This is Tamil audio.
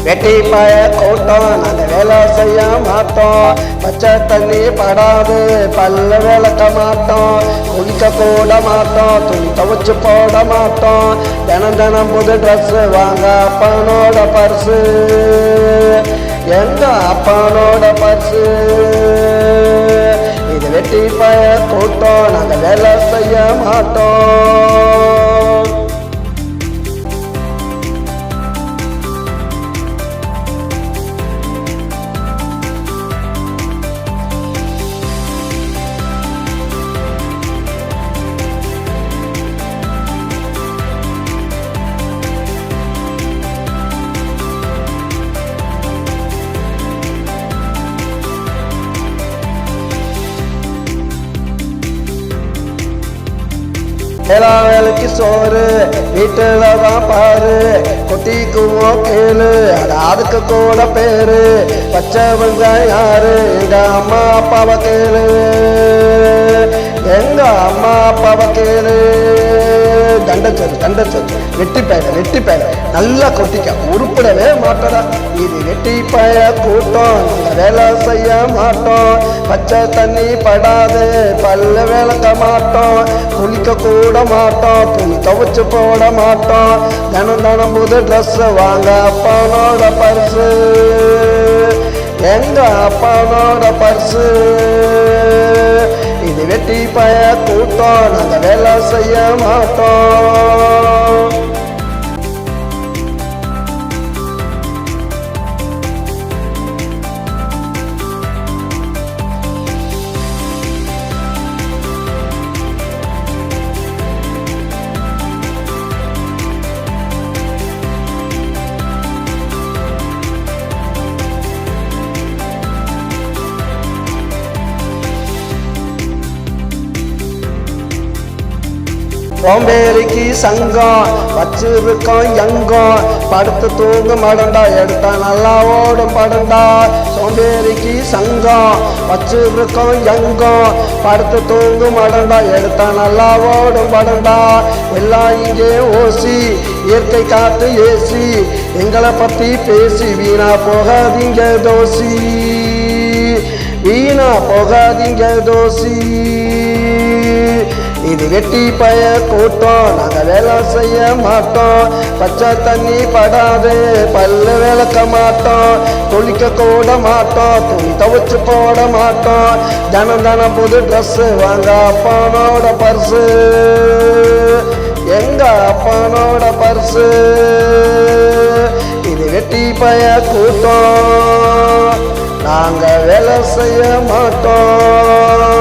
வெட்டி பாய கூட்டம் நாங்க வேலை செய்ய மாட்டோம். பச்சை தண்ணி படாது பல்ல விளக்க மாட்டோம். குளிக்க கூட மாட்டோம். துணி துவைச்சு போட மாட்டோம். தினம் தினம் புது ட்ரெஸ் வாங்க அப்பனோட பர்ஸு எங்க அப்பனோட பர்ஸு. இது வெட்டி பாய கூட்டம் நாங்க வேலை செய்ய மாட்டோம். எல்லா வேலைக்கு சோறு வீட்டுல தான் பாரு. கொட்டிக்குவோ கேளு அது அதுக்கு கூட பேரு. பச்சைவங்க யாரு எங்க அம்மா அப்பாவை கேளு. எங்க அம்மா அப்பாவை கேளு. தண்டச்சது வெட்டி பேட நல்லா கொட்டிக்க உருப்பிடவே மாட்டடா. இது வெட்டி பய கூட்டம் நாங்க வேலை செய்ய மாட்டோம். பச்சை தண்ணி படாது பல்ல விளக்க மாட்டோம். குளிக்க கூட மாட்டோம். துணி துவைச்சு போட மாட்டோம். தினம் தினம் புது ட்ரெஸ் வாங்க அப்பனோட பர்ஸு எங்க அப்பனோட பர்ஸு. இது வெட்டி பய கூட்டம் நாங்க வேலை செய்ய மாட்டோம். சோம்பேறிக்கு சங்கம் வச்சிருக்கோம் எங்கம். படுத்து தூங்க மடண்டா எடுத்தா நல்லா ஓடும் படண்டா. சோம்பேறிக்கு சங்கம் வச்சிருக்கோம் எங்கம். படுத்து தூங்க மடண்டா எடுத்தா நல்லா ஓடும் படண்டா. எல்லாம் இங்கே ஓசி இயற்கை காத்து ஏசி. எங்களை பத்தி பேசி வீணா போகாதீங்க தோசி. வீணா போகாதீங்க தோசி. இது வெட்டி பய கூட்டம் நாங்க வேலை செய்ய மாட்டோம். பச்சை தண்ணி படாது பல்ல விளக்க மாட்டோம். குளிக்க கூட மாட்டோம். துணி துவைச்சு போட மாட்டோம். தினம் தினம் புது ட்ரெஸ் வாங்க அப்பனோட பர்ஸு எங்க அப்பனோட பர்ஸு. இது வெட்டி பய கூட்டம் நாங்க வேலை செய்ய மாட்டோம்.